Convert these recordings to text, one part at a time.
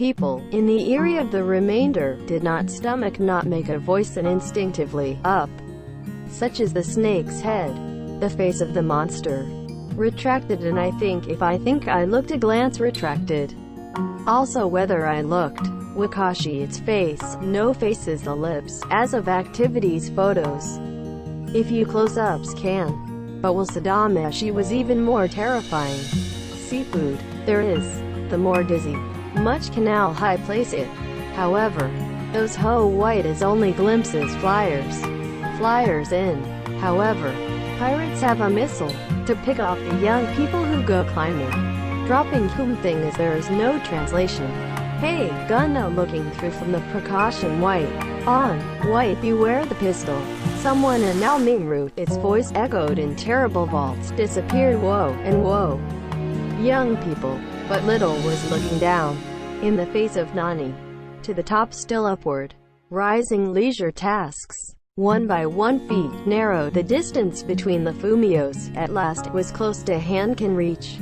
people, in the area of the remainder, did not stomach not make a voice and instinctively, up. Such as the snake's head. The face of the monster. Retracted, and I think I looked a glance retracted. Also whether I looked. Wakashi its face, no faces the lips, as of activities photos. If you close-ups can. But will Sadame, she was even more terrifying. Seafood, there is. The more dizzy. Much canal high place it. However, those ho white is only glimpses flyers. Flyers in. However, pirates have a missile, to pick off the young people who go climbing. Dropping whom thing is there is no translation. Hey, Gunna looking through from the precaution white. On, white beware the pistol. Someone in Nao Mingru, its voice echoed in terrible vaults, disappeared whoa, and whoa. Young people, but little was looking down. In the face of Nani. To the top still upward. Rising leisure tasks. One by 1 feet, narrowed the distance between the Fumios, at last, was close to hand can reach.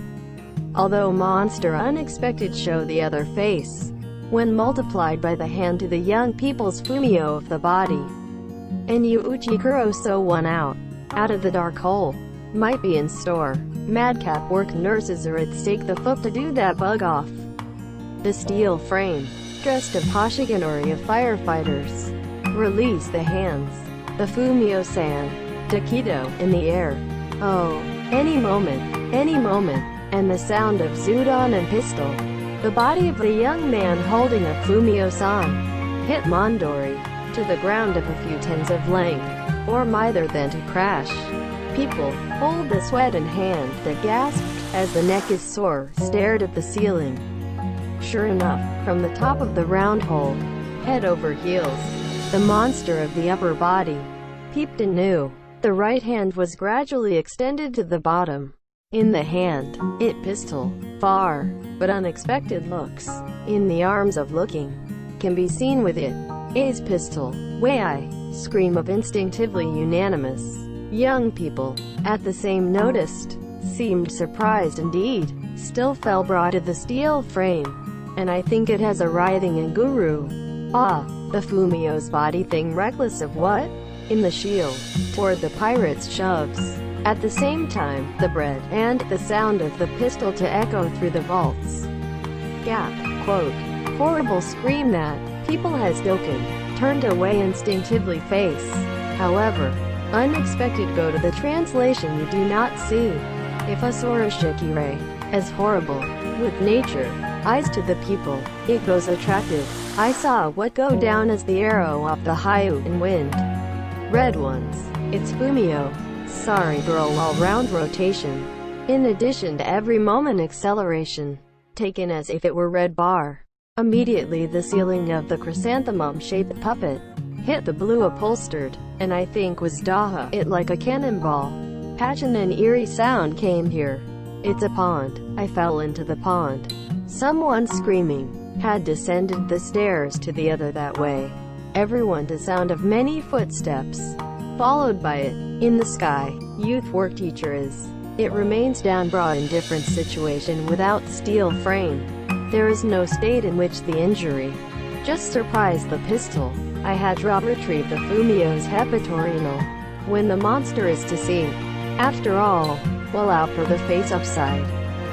Although monster unexpected show the other face, when multiplied by the hand to the young people's Fumio of the body. And you Uchikuro so one out of the dark hole, might be in store. Madcap work nurses are at stake the foot to do that bug off. The steel frame, dressed of Hashiganori of firefighters. Release the hands. The Fumio-san. Takido, in the air. Oh, any moment, and the sound of Zudon and pistol. The body of the young man holding a Fumio-san. Hit Mondori, to the ground of a few tens of length, or mither than to crash. People, hold the sweat in hand, that gasped, as the neck is sore, stared at the ceiling. Sure enough, from the top of the round hole, head over heels, the monster of the upper body peeped anew. The right hand was gradually extended to the bottom. In the hand, it pistol, far, but unexpected looks, in the arms of looking, can be seen with it, A's pistol, way I, scream of instinctively unanimous. Young people, at the same noticed, seemed surprised indeed, still fell broad to the steel frame, and I think it has a writhing and guru. Ah, the Fumio's body thing reckless of what? In the shield, toward the pirate's shoves. At the same time, the bread, and the sound of the pistol to echo through the vaults. Gap, quote, horrible scream that, people has doken, turned away instinctively face. However, unexpected go to the translation you do not see. If a Sorashikire, as horrible, with nature, eyes to the people, it goes attractive. I saw what go down as the arrow off the Hayu in wind. Red ones, it's Fumio. Sorry girl all-round rotation. In addition to every moment acceleration, taken as if it were red bar. Immediately the ceiling of the chrysanthemum-shaped puppet hit the blue upholstered, and I think was Daha, it like a cannonball. Passion and eerie sound came here. It's a pond. I fell into the pond. Someone screaming had descended the stairs to the other that way. Everyone to sound of many footsteps, followed by it. In the sky, youth work teacher is. It remains down bra in different situation without steel frame. There is no state in which the injury. Just surprised the pistol. I had drop retrieve the Fumio's hepatorino. When the monster is to see. After all, well out for the face upside.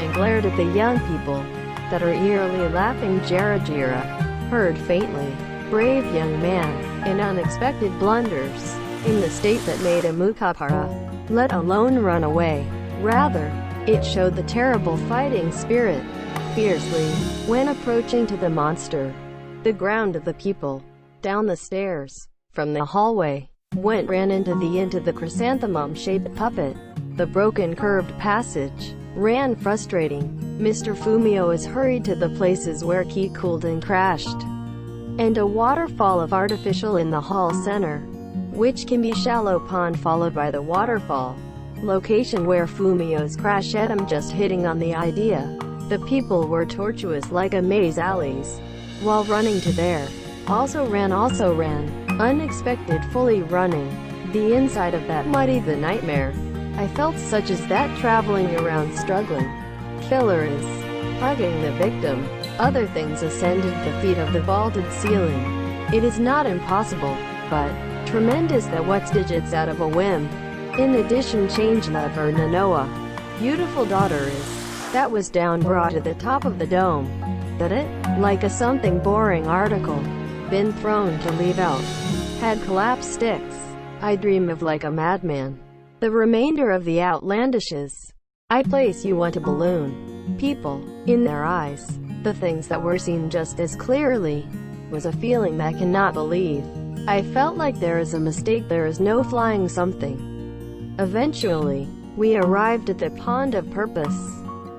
And glared at the young people, that are eerily laughing Jarajira. Heard faintly. Brave young man, in unexpected blunders, in the state that made a mukapara, let alone run away. Rather, it showed the terrible fighting spirit, fiercely, when approaching to the monster. The ground of the people, down the stairs, from the hallway, ran into the chrysanthemum-shaped puppet. The broken curved passage, ran frustrating. Mr. Fumio is hurried to the places where Ki cooled and crashed. And a waterfall of artificial in the hall center, which can be shallow pond followed by the waterfall. Location where Fumio's crash at him just hitting on the idea. The people were tortuous like a maze alleys. While running to there, also ran, unexpected fully running. The inside of that muddy the nightmare. I felt such as that traveling around struggling. Killer is hugging the victim. Other things ascended the feet of the vaulted ceiling. It is not impossible, but tremendous that what's digits out of a whim. In addition, change lover Nanoa, beautiful daughter is, that was down brought to the top of the dome. That it, like a something boring article, been thrown to leave out, had collapsed sticks. I dream of like a madman. The remainder of the outlandishes. I place you want a balloon. People, in their eyes, the things that were seen just as clearly, was a feeling that cannot believe. I felt like there is a mistake, there is no flying something. Eventually, we arrived at the pond of purpose.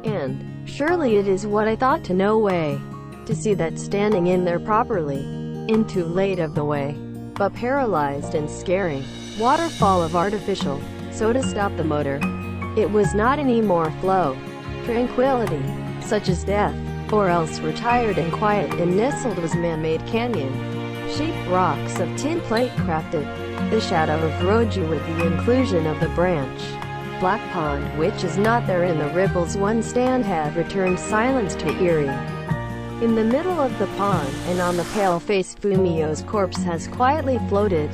And, surely it is what I thought to no way. To see that standing in there properly. In too late of the way. But paralyzed and scaring. Waterfall of artificial. So to stop the motor. It was not any more flow. Tranquility. Such as death. Or else retired and quiet and nestled was man-made canyon. Shaped rocks of tin plate crafted. The shadow of Roju with the inclusion of the branch. Black pond which is not there in the ripples one stand had returned silence to eerie. In the middle of the pond, and on the pale-faced Fumio's corpse has quietly floated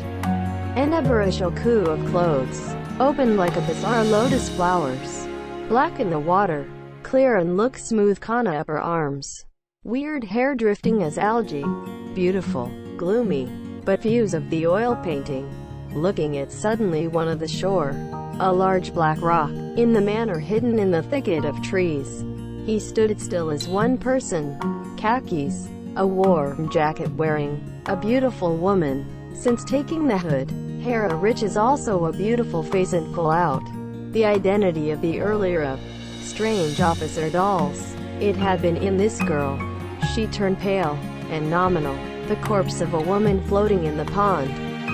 an aberrational of clothes, open like a bizarre lotus flowers. Black in the water, clear and look smooth kana upper arms. Weird hair drifting as algae. Beautiful, gloomy, but views of the oil painting. Looking at suddenly one of the shore. A large black rock, in the manner hidden in the thicket of trees. He stood still as one person. Khakis, a warm jacket wearing, a beautiful woman. Since taking the hood, Hera Rich is also a beautiful face and full out. The identity of the earlier strange officer dolls. It had been in this girl. She turned pale, and nominal, the corpse of a woman floating in the pond,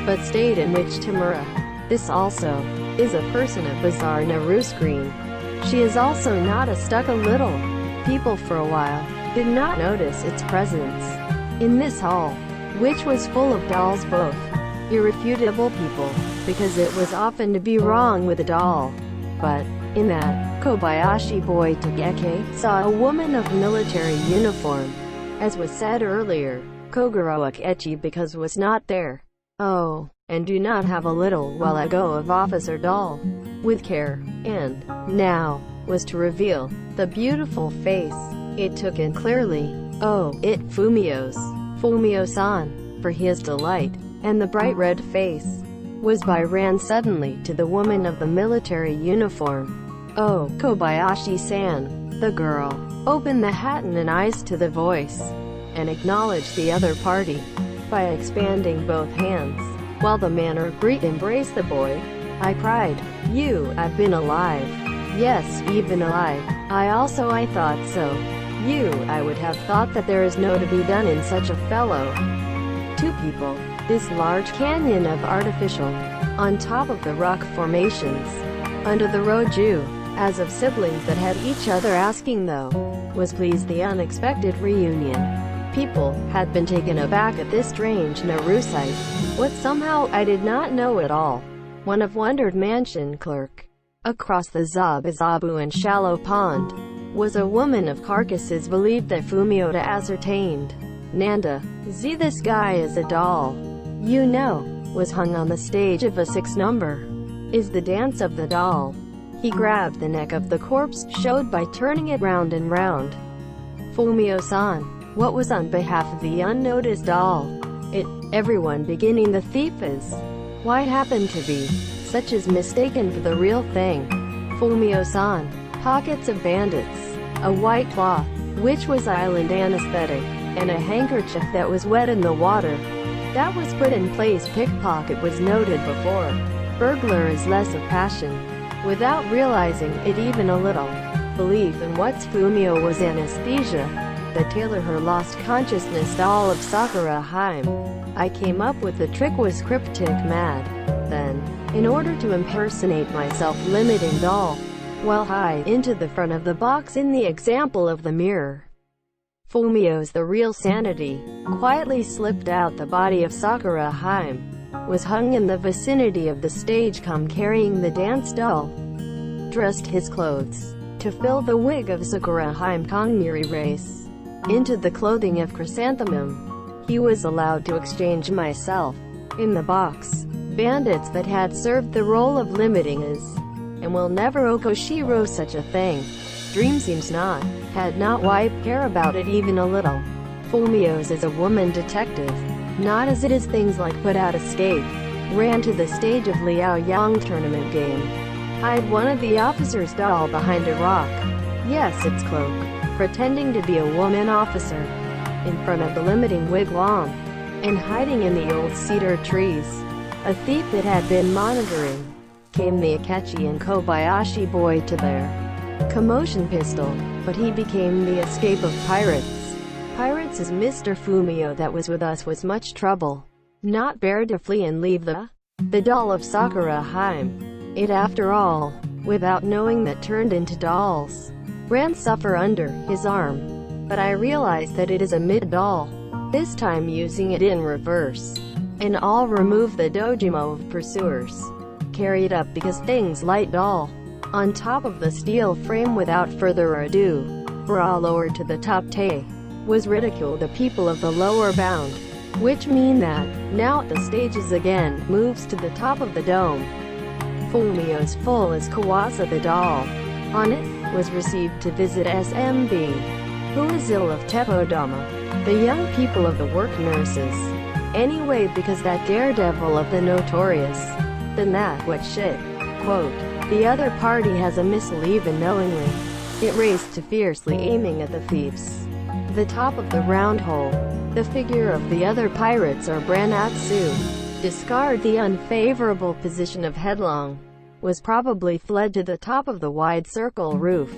but stayed in which Tamura. This also is a person of bizarre Naru screen. She is also not a stuck a little. People for a while did not notice its presence in this hall, which was full of dolls, both irrefutable people, because it was often to be wrong with a doll. But in that, Kobayashi boy Togeke saw a woman of military uniform. As was said earlier, Kogoro Akechi because was not there. Oh, and do not have a little while ago of officer doll. With care, and now, was to reveal the beautiful face. It took in clearly. Oh, it Fumio-san, for his delight, and the bright red face was by ran suddenly to the woman of the military uniform. Oh, Kobayashi-san, the girl, opened the hat and eyes to the voice, and acknowledged the other party by expanding both hands, while the manner embraced the boy. I cried, "You, I've been alive. Yes, even alive. I thought so. You, I would have thought that there is no to be done in such a fellow." Two people. This large canyon of artificial, on top of the rock formations, under the Roju, as of siblings that had each other asking though, was pleased the unexpected reunion. People had been taken aback at this strange Naru sight. What somehow I did not know at all. One of wondered mansion clerk. Across the Zabuzabu and shallow pond, was a woman of carcasses believed that Fumio ascertained. Nanda, Z this guy is a doll. You know, was hung on the stage of a 6 number. Is the dance of the doll. He grabbed the neck of the corpse, showed by turning it round and round. Fumio-san, what was on behalf of the unnoticed doll? Everyone beginning the thief is. Why happened to be, such as mistaken for the real thing? Fumio-san, pockets of bandits, a white cloth, which was island anesthetic, and a handkerchief that was wet in the water. That was put in place. Pickpocket was noted before. Burglar is less of passion. Without realizing it even a little. Belief in what's Fumio was anesthesia. The tailor her lost consciousness doll of Sakura Haim. I came up with the trick was cryptic mad. Then, in order to impersonate myself limiting doll, while high into the front of the box in the example of the mirror. Fumio's the real sanity, quietly slipped out the body of Sakura Haim, was hung in the vicinity of the stage carrying the dance doll. Dressed his clothes, to fill the wig of Sakura Haim Kongmuri race. into the clothing of Chrysanthemum. He was allowed to exchange myself. In the box, bandits that had served the role of limiting us, and will never Okoshiro such a thing. Dream seems not, had not wife care about it even a little. Fumio's is a woman detective, not as it is things like put out escape. Ran to the stage of Liao Yang tournament game. Hide one of the officer's doll behind a rock. Yes, its cloak. Pretending to be a woman officer. In front of the limiting wigwam. And hiding in the old cedar trees. A thief that had been monitoring. Came the Akechi and Kobayashi boy to their commotion pistol, but he became the escape of pirates. Pirates as Mr. Fumio that was with us was much trouble. Not bear to flee and leave the doll of Sakura Haim. It after all, without knowing that turned into dolls. Ran suffer under his arm. But I realized that it is a mid-doll. This time using it in reverse. And all remove the dojimo of pursuers. Carry it up because things light doll. On top of the steel frame without further ado. Bra lowered to the top tay. Was ridicule the people of the lower bound. Which mean that, now the stages again, moves to the top of the dome. Fumio's full as Kawasa the doll. On it, was received to visit SMB. Who is ill of Tepodama. The young people of the work nurses. Anyway because that daredevil of the notorious. Then that what shit. Quote. The other party has a missile even knowingly. It raced to fiercely aiming at the thieves. The top of the round hole. The figure of the other pirates or Branatsu. Discard the unfavorable position of headlong. Was probably fled to the top of the wide circle roof.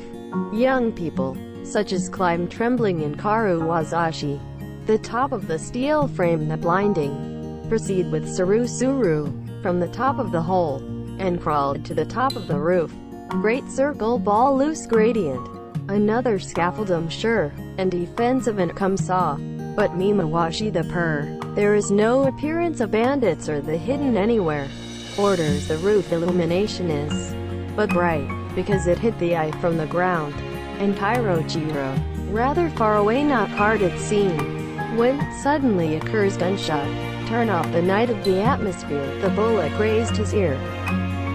Young people, such as climb trembling in Karu Wazashi. The top of the steel frame the blinding. Proceed with Suru from the top of the hole. And crawled to the top of the roof. Great circle ball loose gradient. Another scaffold I'm sure, and defensive and come saw. But Mimawashi the purr. There is no appearance of bandits or the hidden anywhere. Orders the roof illumination is but bright, because it hit the eye from the ground. And Kairochiro, rather far away not carded scene. When suddenly occurs gunshot. Turn off the night of the atmosphere, the bullet grazed his ear.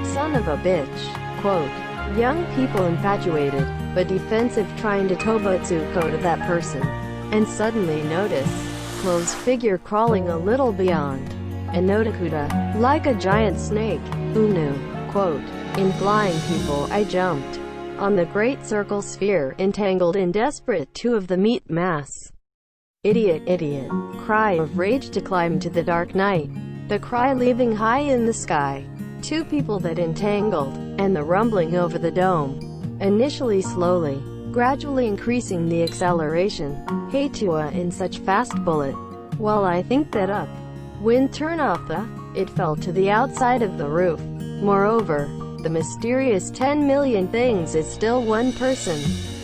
Son of a bitch. Quote. Young people infatuated, but defensive trying to Tobutsuko to that person. And suddenly notice, closed figure crawling a little beyond. And Notakuda, like a giant snake, who knew? Quote. In flying people I jumped. On the great circle sphere, entangled in desperate two of the meat mass. Idiot, idiot. Cry of rage to climb to the dark night. The cry leaving high in the sky. Two people that entangled, and the rumbling over the dome. Initially slowly, gradually increasing the acceleration. Heitua in such fast bullet. While I think that up. When turn off it fell to the outside of the roof. Moreover, the mysterious 10 million things is still one person.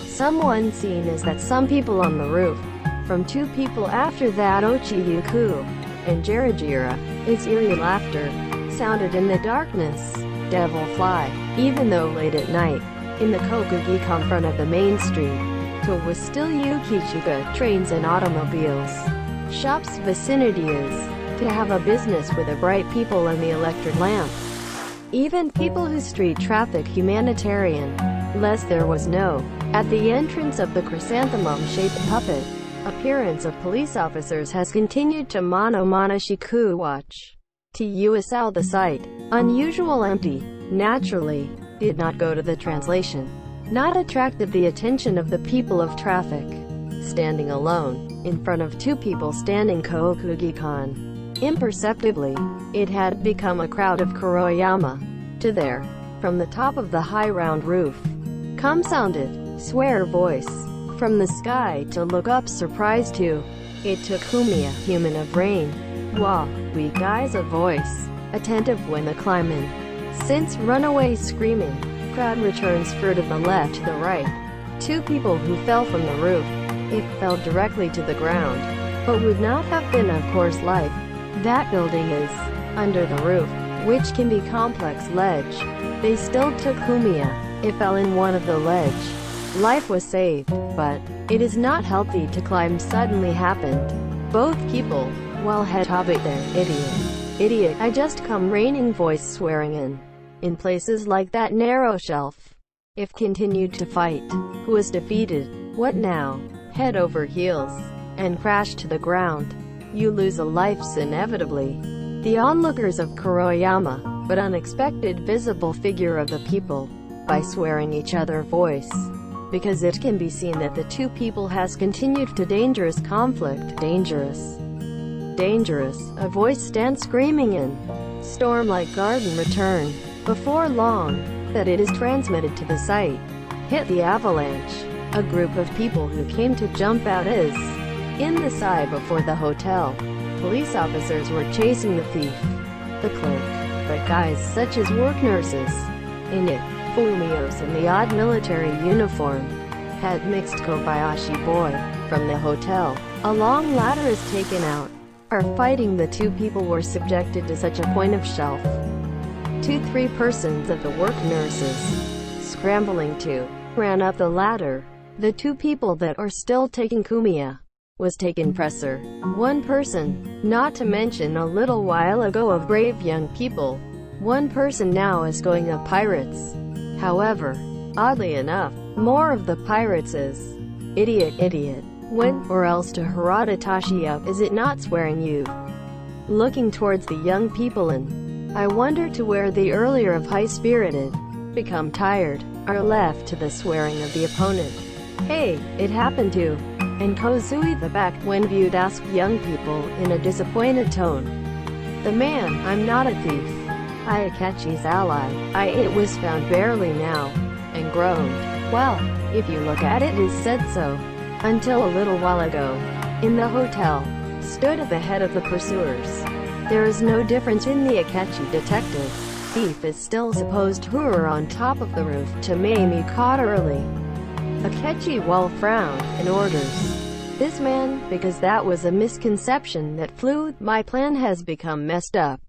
Someone seen as that some people on the roof. From two people after that Ochiyuku. And Jirajira, its eerie laughter. Sounded in the darkness. Devil fly, even though late at night, in the Kokugi front of the main street, till was still Yukichuga, trains and automobiles. Shop's vicinity is, to have a business with the bright people and the electric lamp. Even people who street traffic humanitarian, lest there was no, at the entrance of the chrysanthemum-shaped puppet, appearance of police officers has continued to Monoshiku watch. To Usao the site, unusual empty, naturally, did not go to the translation. Not attracted the attention of the people of traffic. Standing alone, in front of two people standing Kokugi-kan. Imperceptibly, it had become a crowd of Kuroyama. To there, from the top of the high round roof, come sounded, swear voice, from the sky to look up surprised to. It took Humiya, human of rain. Wah, weak eyes a voice, attentive when the climbing. Since runaway screaming, crowd returns fur to the left to the right. Two people who fell from the roof. It fell directly to the ground, but would not have been of course life. That building is, under the roof, which can be complex ledge. They still took Humiya. It fell in one of the ledge. Life was saved, but, It is not healthy to climb suddenly happened. Both people, while head hobbit there, idiot, I just come raining voice swearing in places like that narrow shelf. If continued to fight, who is defeated? What now? Head over heels, and crash to the ground. You lose a life inevitably. The onlookers of Kuroyama, but unexpected visible figure of the people, by swearing each other voice. Because it can be seen that the two people has continued to dangerous conflict. Dangerous, a voice stands screaming in storm-like garden return. Before long, that it is transmitted to the site. Hit the avalanche. A group of people who came to jump out is in the side before the hotel. Police officers were chasing the thief, the clerk, but guys such as work nurses, in it, Fumios in the odd military uniform, had mixed Kobayashi boy, from the hotel. A long ladder is taken out. Are fighting the two people were subjected to such a point of shelf. 2-3 persons of the work nurses, scrambling to, ran up the ladder. The two people that are still taking Kumiya, was taken presser. One person, not to mention a little while ago of brave young people. One person now is going up pirates. However, oddly enough, more of the pirates is idiot, went or else to Harada Tashiya, is it not swearing you? Looking towards the young people and I wonder to where the earlier of high-spirited, become tired, are left to the swearing of the opponent. Hey, it happened to. And Kozui the back, when viewed, asked young people, in a disappointed tone. The man, I'm not a thief. I Akechi's ally. It was found barely now. And groaned. Well, if you look at it, it is said so. Until a little while ago. In the hotel. Stood at the head of the pursuers. There is no difference in the Akechi detective. Thief is still supposed who are on top of the roof to may me caught early. Akechi well frowned, and orders. This man, because that was a misconception that flew, my plan has become messed up.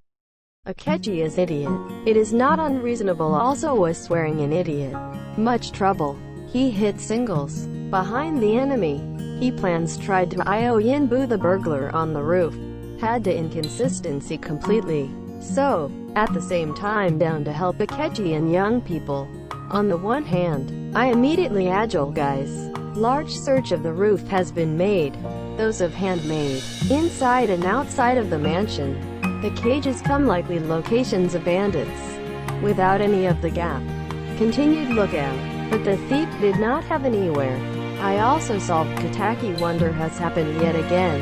Akechi is idiot. It is not unreasonable also was swearing an idiot. Much trouble. He hit singles. Behind the enemy. He plans tried to Ioyinbu the burglar on the roof. Had to inconsistency completely. So, at the same time down to help Akechi and young people. On the one hand, I immediately agile guys. Large search of the roof has been made. Those of handmade. Inside and outside of the mansion. The cages come likely locations of bandits. Without any of the gap. Continued lookout. But the thief did not have anywhere. I also solved Kataki wonder has happened yet again.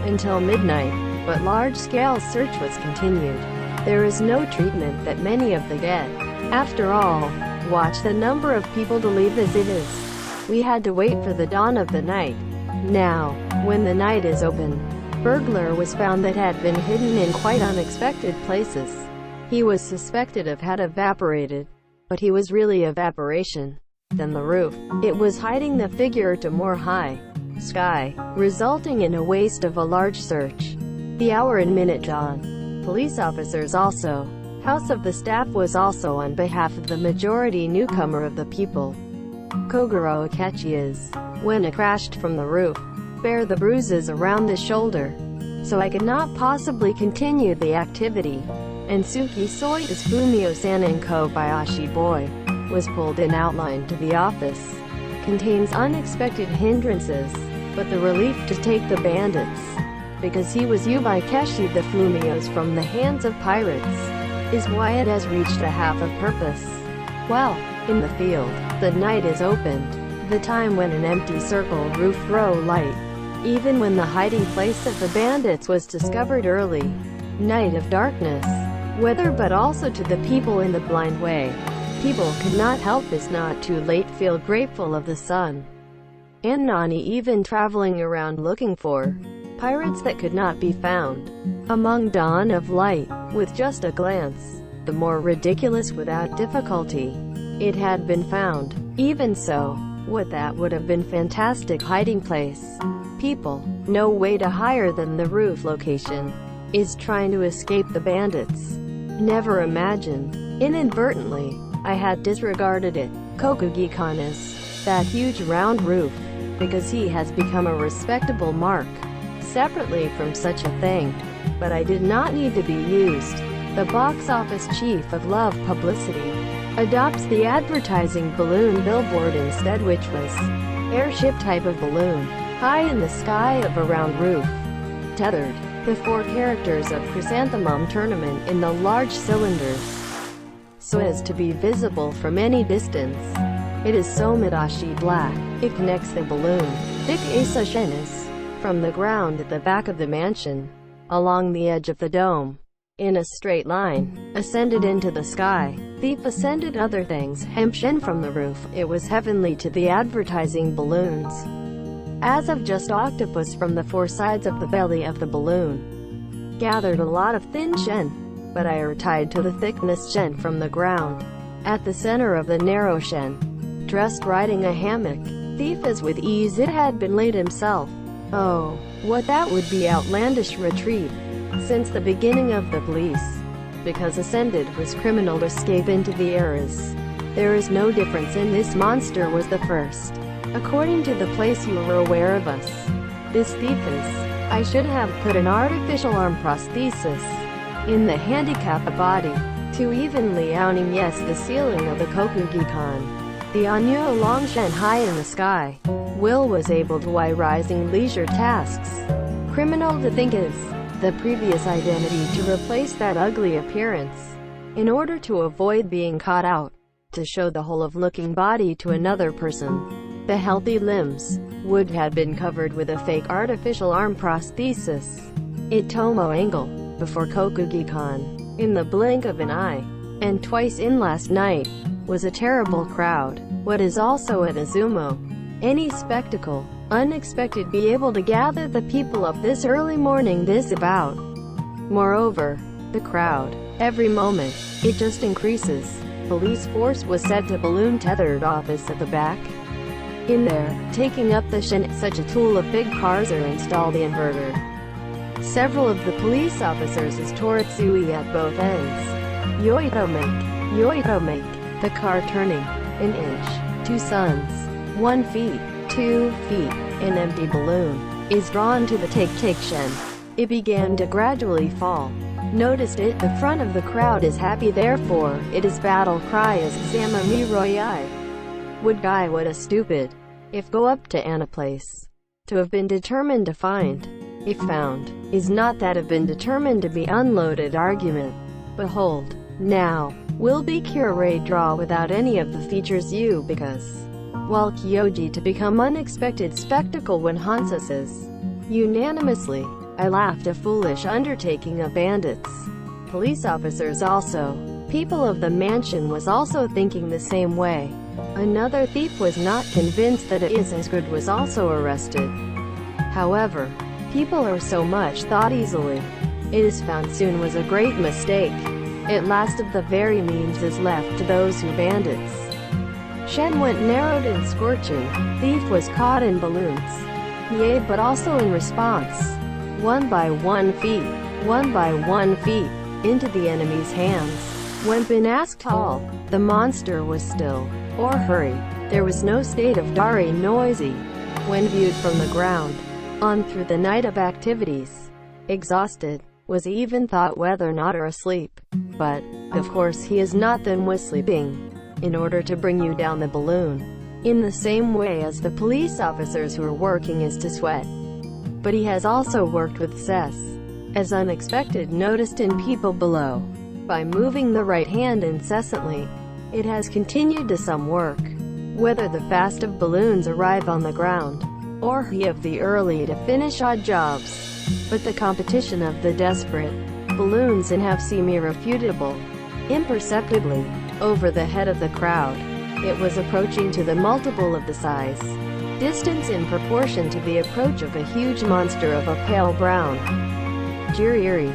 Until midnight. But large-scale search was continued. There is no treatment that many of the get. After all, watch the number of people to leave as it is. We had to wait for the dawn of the night. Now, when the night is open, burglar was found that had been hidden in quite unexpected places. He was suspected of had evaporated, but he was really evaporation. Then the roof. It was hiding the figure to more high sky, resulting in a waste of a large search. The hour and minute dawn. Police officers also. House of the staff was also on behalf of the majority newcomer of the people. Kogoro Akechi is, when it crashed from the roof, bear the bruises around the shoulder. So I could not possibly continue the activity. And Suki Soita's Fumio-san and Kobayashi boy, was pulled in outline to the office. Contains unexpected hindrances, but the relief to take the bandits. Because he was Yubai Keshi the Flumios from the hands of pirates, is why it has reached a half of purpose. Well, in the field, the night is opened, the time when an empty circle roof grow light, even when the hiding place of the bandits was discovered early. Night of darkness, weather but also to the people in the blind way. People could not help is not too late feel grateful of the sun. And Nani even traveling around looking for pirates that could not be found. Among dawn of light, with just a glance, the more ridiculous without difficulty, it had been found. Even so, what that would have been fantastic hiding place. People, no way to higher than the roof location, is trying to escape the bandits. Never imagined. Inadvertently, I had disregarded it. Kokugi-kan is that huge round roof. because he has become a respectable mark, separately from such a thing. But I did not need to be used. The box office chief of Love Publicity adopts the advertising balloon billboard instead, which was airship type of balloon, high in the sky of a round roof, tethered. The 4 characters of Chrysanthemum Tournament in the large cylinders, so as to be visible from any distance. It is so Midashi black, it connects the balloon, thick Asashenis, from the ground at the back of the mansion, along the edge of the dome, in a straight line, ascended into the sky. Thief ascended other things, Hemshin from the roof. It was heavenly to the advertising balloons. As of just octopus from the 4 sides of the belly of the balloon. Gathered a lot of thin shen, but I are tied to the thickness shen from the ground. At the center of the narrow shen, dressed riding a hammock, thief as with ease it had been laid himself. Oh, what that would be outlandish retreat, since the beginning of the police, because ascended was criminal to escape into the eras. There is no difference in this monster was the first. According to the place you were aware of us. This thief is. I should have put an artificial arm prosthesis in the handicapped body, to evenly outing yes the ceiling of the Kokugikan. The Anyo long shen high in the sky. Will was able to why rising leisure tasks. Criminal to think is the previous identity to replace that ugly appearance, in order to avoid being caught out, to show the whole of looking body to another person. The healthy limbs would have been covered with a fake artificial arm prosthesis. Itomo angle, before Kokugikan, in the blink of an eye, and twice in last night, was a terrible crowd. What is also at Azumo, any spectacle, unexpected be able to gather the people of this early morning this about. Moreover, the crowd, every moment, it just increases. Police force was set to balloon tethered office at the back. In there, taking up the shen, such a tool of big cars or install the inverter. Several of the police officers is Toritsui at both ends. Yoitomake, the car turning, an inch, 2 suns, 1 feet, 2 feet, an empty balloon, is drawn to the take shen. It began to gradually fall. Noticed it, the front of the crowd is happy, therefore, it is battle cry as Samami Royai. Would guy what a stupid, if go up to Anna place, to have been determined to find, if found, is not that have been determined to be unloaded argument. Behold, now, will be Kure draw without any of the features you because, while Kyoji to become unexpected spectacle when Hansa says, unanimously, I laughed a foolish undertaking of bandits. Police officers also, people of the mansion was also thinking the same way. Another thief was not convinced that it is as good was also arrested. However, people are so much thought easily. It is found soon was a great mistake. At last of the very means is left to those who bandits. Shen went narrowed and scorching. Thief was caught in balloons. Yea, but also in response. 1 by 1 feet, 1 by 1 feet, into the enemy's hands. When been asked all, the monster was still, or hurry. There was no state of dari noisy. When viewed from the ground, on through the night of activities, exhausted, was even thought whether not or asleep. But, of course he is not then was sleeping, in order to bring you down the balloon. In the same way as the police officers who are working is to sweat. But he has also worked with cess, as unexpected noticed in people below. By moving the right hand incessantly, it has continued to some work. Whether the fast of balloons arrive on the ground, or he of the early to finish odd jobs. But the competition of the desperate balloons and have seem irrefutable. Imperceptibly, over the head of the crowd, it was approaching to the multiple of the size. Distance in proportion to the approach of a huge monster of a pale brown. Jiriri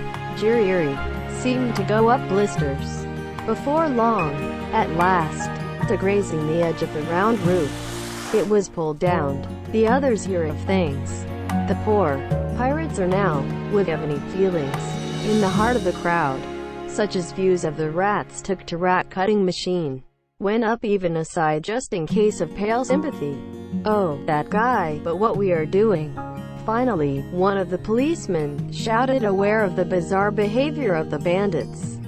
seemed to go up blisters. Before long, at last, to grazing the edge of the round roof, it was pulled down. The others hear of things. The poor pirates are now, would have any feelings, in the heart of the crowd, such as views of the rats took to rat-cutting machine, went up even aside just in case of pale sympathy. "Oh, that guy, but what we are doing?" Finally, one of the policemen shouted, aware of the bizarre behavior of the bandits.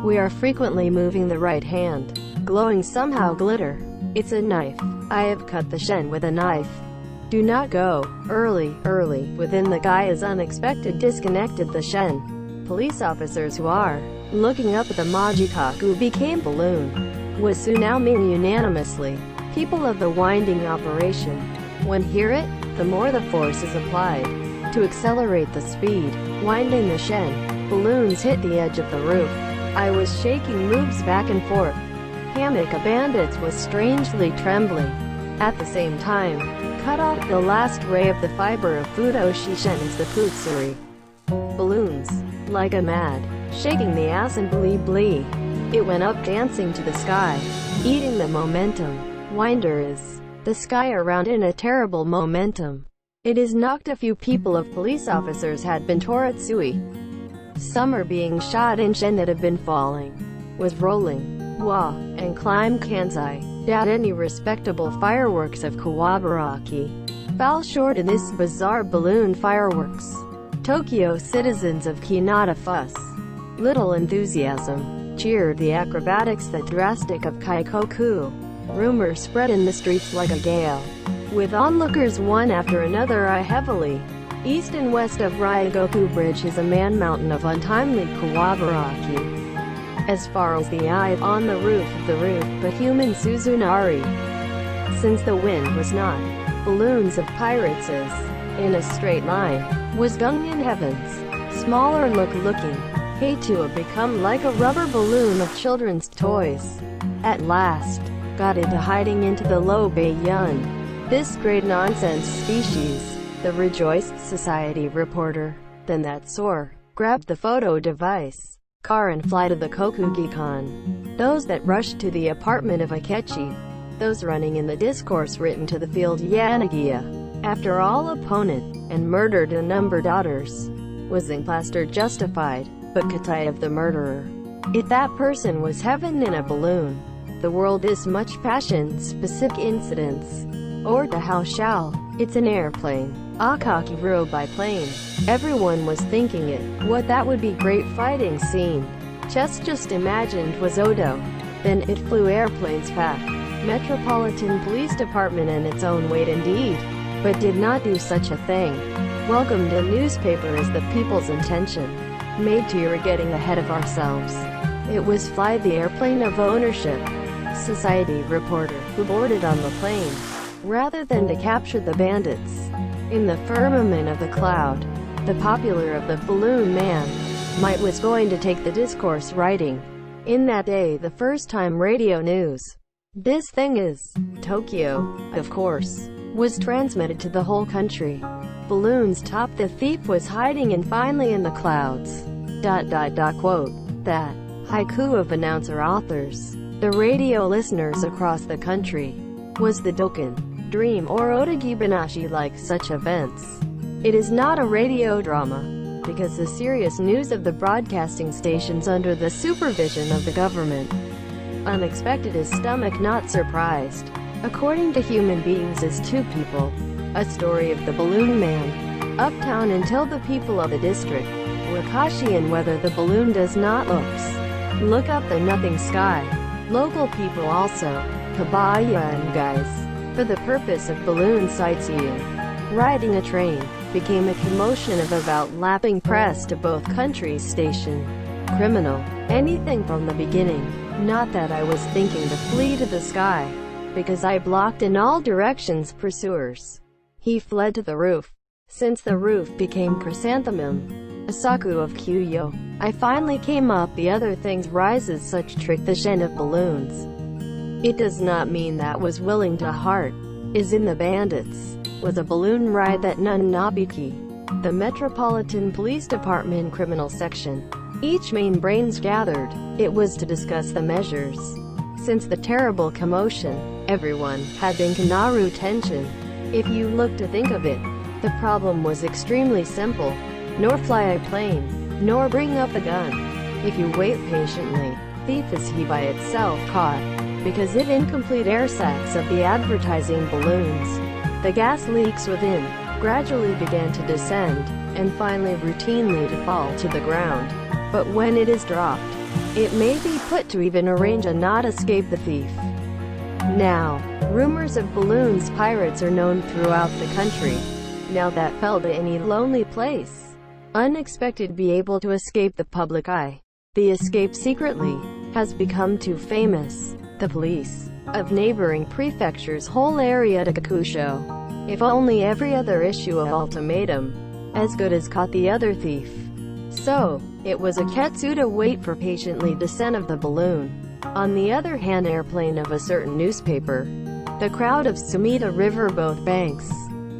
"We are frequently moving the right hand. Glowing somehow glitter. It's a knife. I have cut the shen with a knife. Do not go. Early, within the guy is unexpected disconnected the shen. Police officers who are looking up at the Majikaku became balloon. Was Tsunami unanimously. People of the winding operation. When hear it, the more the force is applied to accelerate the speed. Winding the shen. Balloons hit the edge of the roof. I was shaking moves back and forth. Hammock a bandits was strangely trembling. At the same time, cut off the last ray of the fiber of Fudoshi Shen is the Putsuri. Balloons. Like a mad, shaking the ass and blee. It went up dancing to the sky, eating the momentum. Winder is the sky around in a terrible momentum. It is knocked a few people of police officers had been Toratsui. Some are being shot in Shen that have been falling. Was rolling. Wah, and climb Kansai. Doubt any respectable fireworks of Kawabaraki. Fell short in this bizarre balloon fireworks. Tokyo citizens of Kinata fuss. Little enthusiasm. Cheered the acrobatics that drastic of Kaikoku. Rumor spread in the streets like a gale. With onlookers one after another eye heavily. East and west of Ryogoku Bridge is a man mountain of untimely Kawabaraki. As far as the eye, on the roof, but human Suzunari. Since the wind was not balloons of pirates is, in a straight line, was Gungan heavens. Smaller looking. Hate to have become like a rubber balloon of children's toys. At last, got into hiding into the low bay yun. This great nonsense species, the rejoiced society reporter. Then that soar, grabbed the photo device. Car and fly to the Kokugikan. Those that rushed to the apartment of Akechi. Those running in the discourse written to the field Yanagiya. After all opponent, and murdered a number daughters. Was Implaster justified, but Katai of the murderer. If that person was heaven in a balloon. The world is much passion, specific incidents. Or the how shall, it's an airplane. Akaki rode by plane. Everyone was thinking it, what that would be great fighting scene. Just imagined was Odo. Then it flew airplanes pack. Metropolitan Police Department in its own weight indeed. But did not do such a thing. Welcomed a newspaper as the people's intention. Made to you're getting ahead of ourselves. It was fly the airplane of ownership. Society reporter, who boarded on the plane. Rather than to capture the bandits. In the firmament of the cloud, the popular of the balloon man, might was going to take the discourse writing. In that day the first time radio news. This thing is, Tokyo, of course, was transmitted to the whole country. Balloons top the thief was hiding and finally in the clouds. Quote, that, haiku of announcer authors, the radio listeners across the country, was the Dokken dream or Otagibanashi like such events. It is not a radio drama, because the serious news of the broadcasting stations under the supervision of the government. Unexpected is stomach not surprised. According to human beings is two people. A story of the balloon man. Uptown until the people of the district. Wakashi and whether the balloon does not look up the nothing sky. Local people also. Kabaya and guys. For the purpose of balloon sightseeing. Riding a train became a commotion of about lapping press to both countries station. Criminal. Anything from the beginning. Not that I was thinking to flee to the sky. Because I blocked in all directions pursuers. He fled to the roof. Since the roof became chrysanthemum. Asaku of Kyuyo. I finally came up the other things rises such trick the shen of balloons. It does not mean that was willing to heart. Is in the bandits. Was a balloon ride that none Nabiki. The Metropolitan Police Department Criminal Section. Each main brains gathered. It was to discuss the measures. Since the terrible commotion, everyone had been Kanaru tension. If you look to think of it, the problem was extremely simple. Nor fly a plane, nor bring up a gun. If you wait patiently, thief is he by itself caught. because of incomplete air sacs of the advertising balloons. The gas leaks within gradually began to descend, and finally routinely to fall to the ground. But when it is dropped, it may be put to even arrange and not escape the thief. Now, rumors of balloons pirates are known throughout the country. Now that fell to any lonely place, unexpected be able to escape the public eye. The escape secretly has become too famous. The police of neighboring prefectures' whole area to Kakusho. If only every other issue of ultimatum as good as caught the other thief. So, it was a ketsu to wait for patiently descent of the balloon. On the other hand, airplane of a certain newspaper. The crowd of Sumida River both banks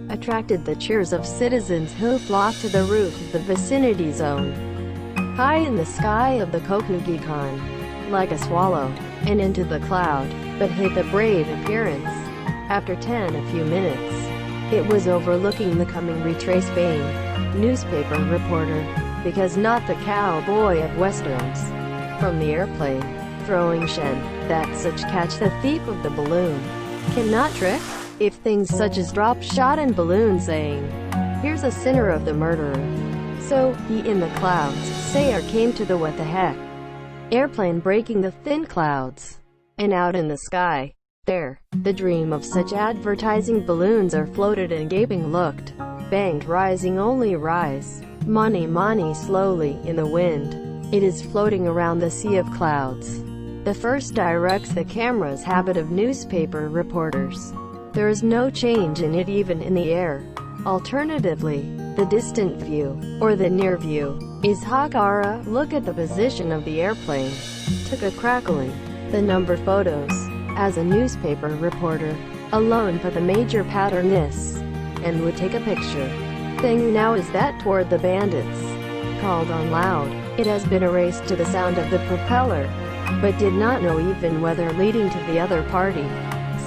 attracted the cheers of citizens who flocked to the roof of the vicinity zone. High in the sky of the Kokugikan, like a swallow, and into the cloud, but hid the brave appearance. After a few minutes, it was overlooking the coming retrace Bane, newspaper reporter, because not the cowboy of westerns. From the airplane, throwing shen, that such catch the thief of the balloon cannot trick, if things such as drop shot and balloon saying, here's a sinner of the murderer. So, he in the clouds, Sayer came to the what the heck airplane breaking the thin clouds, and out in the sky, there, the dream of such advertising balloons are floated and gaping looked, banged rising only rise, mani slowly, in the wind, it is floating around the sea of clouds. The first directs the camera's habit of newspaper reporters. There is no change in it even in the air. Alternatively, the distant view, or the near view, is Hakara. Look at the position of the airplane. Took a crackling, the number photos, as a newspaper reporter, alone for the major pattern this, and would take a picture. Thing now is that toward the bandits. Called on loud, it has been erased to the sound of the propeller, but did not know even whether leading to the other party.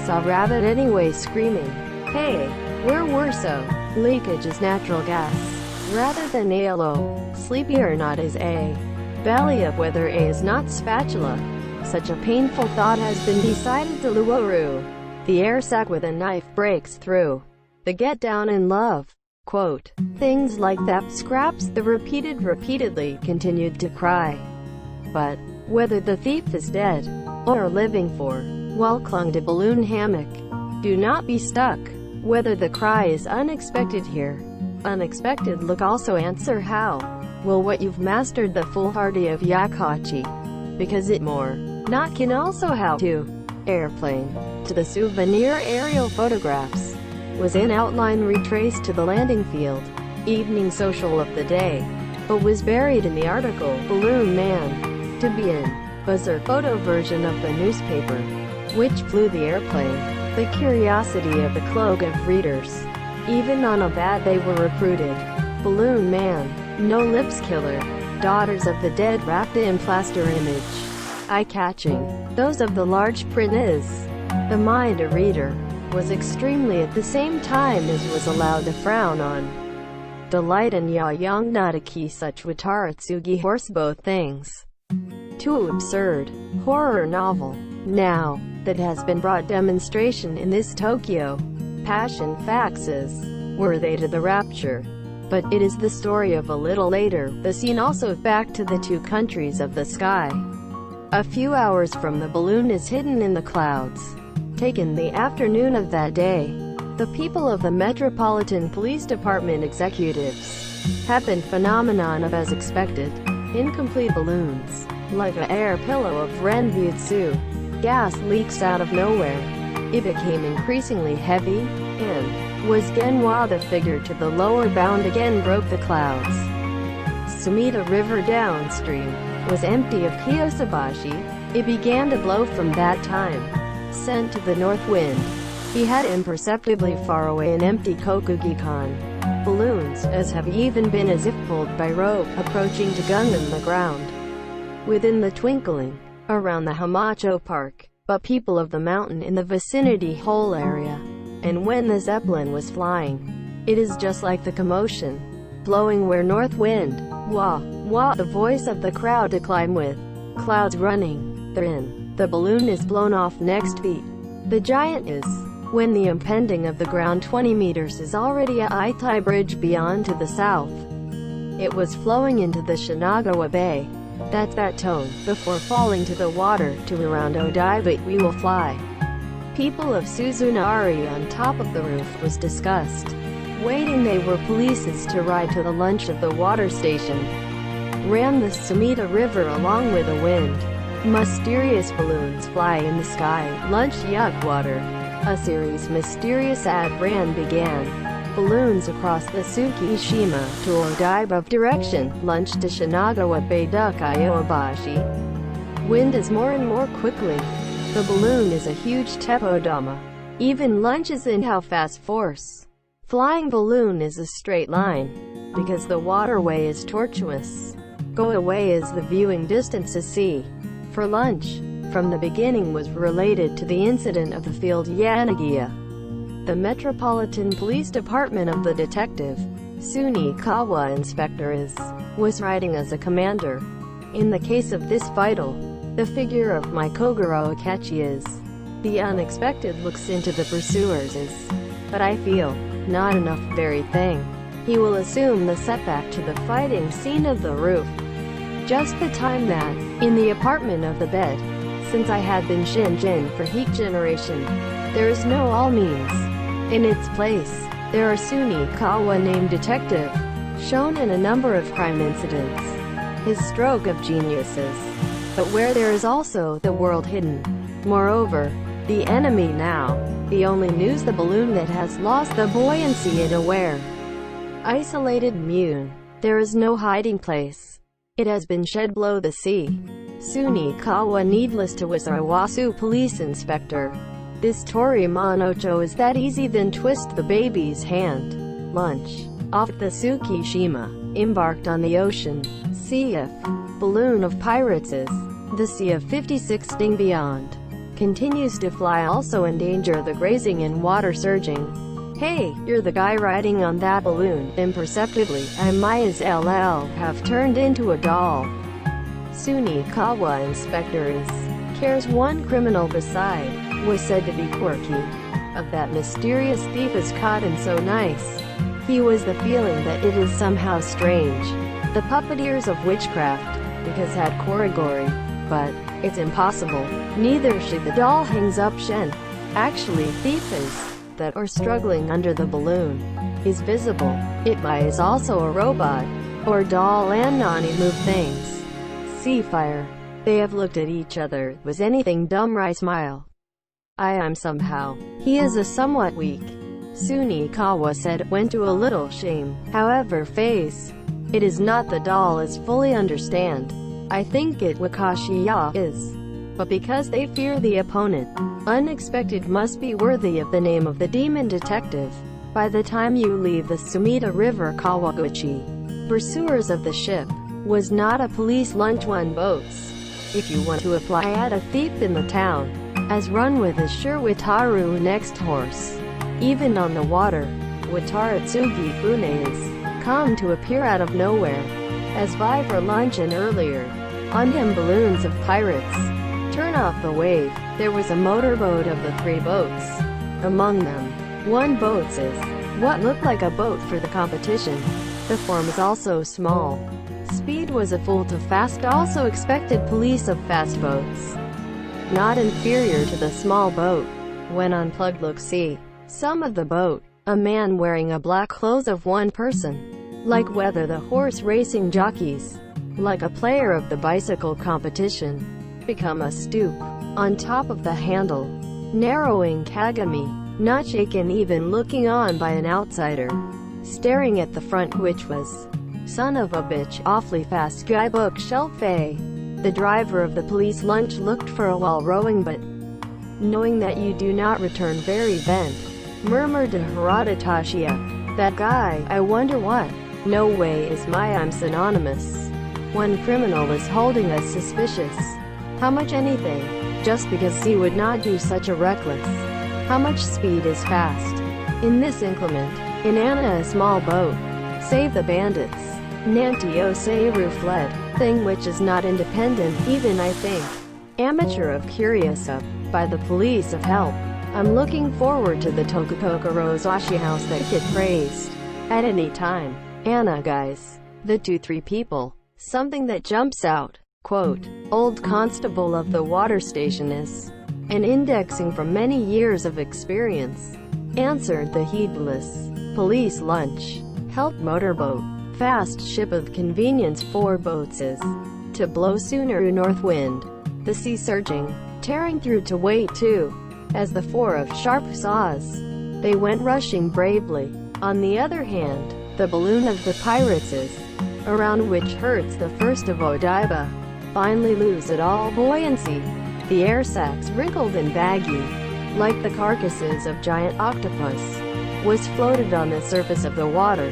Saw rabbit anyway screaming, hey, where were so? Leakage is natural gas, rather than ALO. Sleepy or not is A. Belly up whether A is not spatula. Such a painful thought has been decided to Luoru. The air sac with a knife breaks through. The get down in love. Quote, things like that scraps the repeatedly continued to cry. But, whether the thief is dead, or living for, while clung to balloon hammock, do not be stuck. Whether the cry is unexpected here. Unexpected look also answer how. Well what you've mastered the foolhardy of Yakachi. Because it more, not can also how to. Airplane. To the souvenir aerial photographs. Was in outline retraced to the landing field. Evening social of the day. But was buried in the article, Balloon Man. To be in. Buzzer photo version of the newspaper. Which flew the airplane. The curiosity of the cloak of readers. Even on a bad they were recruited. Balloon Man, no lips killer. Daughters of the dead wrapped in plaster image. Eye-catching. Those of the large print is. The mind a reader. Was extremely at the same time as was allowed to frown on. Delight and ya-young Nataki such Wataratsugi horse both things. Too absurd. Horror novel. Now, that has been brought demonstration in this Tokyo. Passion faxes. Were they to the rapture? But it is the story of a little later, the scene also back to the two countries of the sky. A few hours from the balloon is hidden in the clouds. Taken the afternoon of that day. The people of the Metropolitan Police Department executives. Happened phenomenon of as expected. Incomplete balloons. Like a air pillow of Renbutsu. Gas leaks out of nowhere. It became increasingly heavy, and was Genwa the figure to the lower bound again broke the clouds. Sumida River downstream was empty of Kiyosabashi. It began to blow from that time. Sent to the north wind. He had imperceptibly far away an empty Kokugikan. Balloons, as have even been as if pulled by rope, approaching to Gundam the ground. Within the twinkling. Around the Hamacho Park, but people of the mountain in the vicinity whole area. And when the Zeppelin was flying, it is just like the commotion, blowing where north wind, wah, wah, the voice of the crowd to climb with, clouds running, they're in. The balloon is blown off next feet. The giant is. When the impending of the ground 20 meters is already a Itai bridge beyond to the south. It was flowing into the Shinagawa Bay. That's that tone. Before falling to the water, to around Odaiba we will fly. People of Suzunari on top of the roof was discussed. Waiting they were polices to ride to the lunch of the water station. Ran the Sumida River along with the wind. Mysterious balloons fly in the sky. Lunch yuck water. A series mysterious ad ran began. Balloons across the Tsukishima to Odaiba direction. Lunch to Shinagawa Bay Duck Iobashi. Wind is more and more quickly. The balloon is a huge teppodama. Even lunch is in how fast force. Flying balloon is a straight line. Because the waterway is tortuous. Go away is the viewing distance to sea. For lunch, from the beginning was related to the incident of the field Yanagiya. The Metropolitan Police Department of the detective, Sunikawa Inspector was riding as a commander. In the case of this vital, the figure of my Kogoro Akechi is. The unexpected looks into the pursuers is. But I feel, not enough very thing. He will assume the setback to the fighting scene of the roof. Just the time that, in the apartment of the bed, since I had been Shinjin for heat generation, there is no all means. In its place, there are Sunikawa named detective, shown in a number of crime incidents. His stroke of genius is. But where there is also the world hidden. Moreover, the enemy now, the only news the balloon that has lost the buoyancy it aware. Isolated Mune. There is no hiding place. It has been shed below the sea. Sunikawa needless to Wasawasu police inspector. This Tori Monocho is that easy then twist the baby's hand. Lunch. Off the Tsukishima. Embarked on the ocean. CF. Balloon of pirates is. The Sea of 56 Ding beyond. Continues to fly also in danger the grazing and water surging. Hey, you're the guy riding on that balloon. Imperceptibly, I might as well have turned into a doll. Sunikawa Inspector is. Cares one criminal beside. Was said to be quirky. Of that mysterious thief is caught and so nice. He was the feeling that it is somehow strange. The puppeteers of witchcraft. Because had Korigori. But, it's impossible. Neither should the doll hangs up Shen. Actually thief is. That or struggling under the balloon. Is visible. It might is also a robot. Or doll and Nani move things. Sea fire. They have looked at each other. Was anything dumb? I smile. I am somehow. He is a somewhat weak. Sunikawa said, went to a little shame. However phase. It is not the doll is fully understand. I think it Wakashiya is. But because they fear the opponent, unexpected must be worthy of the name of the demon detective. By the time you leave the Sumida River Kawaguchi, pursuers of the ship, was not a police lunch one boats. If you want to apply at a thief in the town, as run with is sure Wataru next horse. Even on the water, Wataratsugi Fune is come to appear out of nowhere. As vie for lunch and earlier, on him balloons of pirates. Turn off the wave. There was a motorboat of the 3 boats. Among them, one boat is what looked like a boat for the competition. The form is also small. Speed was a full to fast also expected police of fast boats. Not inferior to the small boat. When unplugged look see. Some of the boat. A man wearing a black clothes of one person. Like whether the horse racing jockeys. Like a player of the bicycle competition. Become a stoop. On top of the handle. Narrowing Kagami. Not shaken even looking on by an outsider. Staring at the front which was. Son of a bitch awfully fast guy bookshelf A. The driver of the police lunch looked for a while rowing but, knowing that you do not return very bent, murmured to Harada Tashiya. That guy, I wonder what? No way is I'm synonymous. One criminal is holding us suspicious. How much anything? Just because he would not do such a reckless. How much speed is fast? In this inclement, in Anna a small boat. Save the bandits. Nantio Seiru fled. Thing which is not independent, even I think. Amateur of curious up by the police of help. I'm looking forward to the Tokokokorozashi house that get praised at any time. Anna guys. The 2-3 people. Something that jumps out. Quote, old constable of the water station is. An indexing from many years of experience. Answered the heedless. Police lunch. Help motorboat. Fast ship of convenience 4 boats is. To blow sooner north wind. The sea surging. Tearing through to wait too. As the 4 of sharp saws. They went rushing bravely. On the other hand, the balloon of the pirates is. Around which hurts the 1st of Odaiba. Finally lose it all buoyancy. The air sacs wrinkled and baggy. Like the carcasses of giant octopus. Was floated on the surface of the water.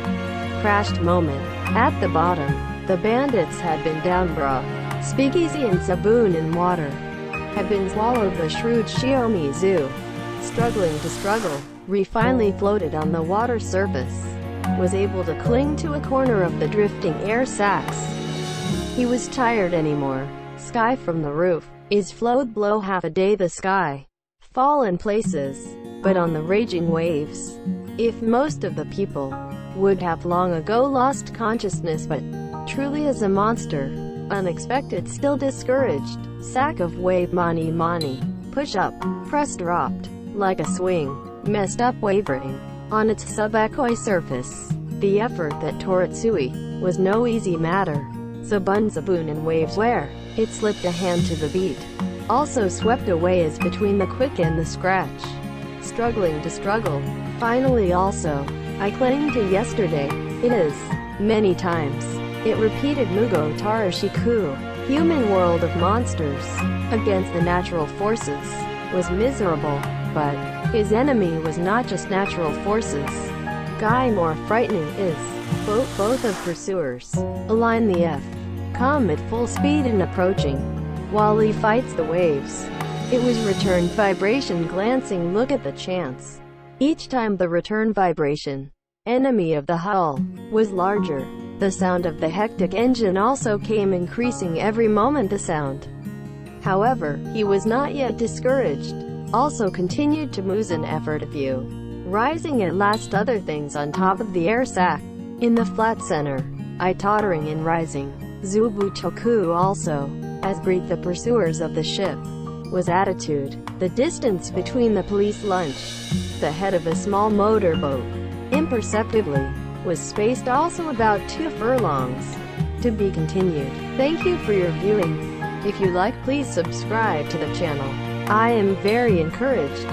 Crashed moment. At the bottom, the bandits had been down bra. Speakeasy and Saboon in water. Had been swallowed the shrewd Shiomizu. Struggling to struggle, Ri finally floated on the water surface. Was able to cling to a corner of the drifting air sacs. He was tired anymore. Sky from the roof. Is flowed blow half a day the sky. Fall in places, but on the raging waves. If most of the people would have long ago lost consciousness, but truly as a monster. Unexpected, still discouraged. Sack of wave mani, push up, press dropped, like a swing, messed up wavering, on its sub-echoey surface. The effort that Toratsui was no easy matter. Zabun and waves where it slipped a hand to the beat. Also swept away as between the quick and the scratch. Struggling to struggle. Finally also, I cling to yesterday. It is, many times. It repeated Mugo Tarashiku. Human world of monsters, against the natural forces, was miserable, but his enemy was not just natural forces. Guy more frightening is, both of pursuers, align the F, come at full speed and approaching, while he fights the waves. It was return vibration glancing look at the chance. Each time the return vibration, enemy of the hull, was larger. The sound of the hectic engine also came increasing every moment the sound. However, he was not yet discouraged. Also continued to move an effort of view. Rising at last other things on top of the air sac. In the flat center, I tottering and rising. Zubu Toku also, as breathed the pursuers of the ship. Was attitude. The distance between the police lunch, the head of a small motorboat, imperceptibly, was spaced also about 2 furlongs. To be continued. Thank you for your viewing. If you like, please subscribe to the channel. I am very encouraged.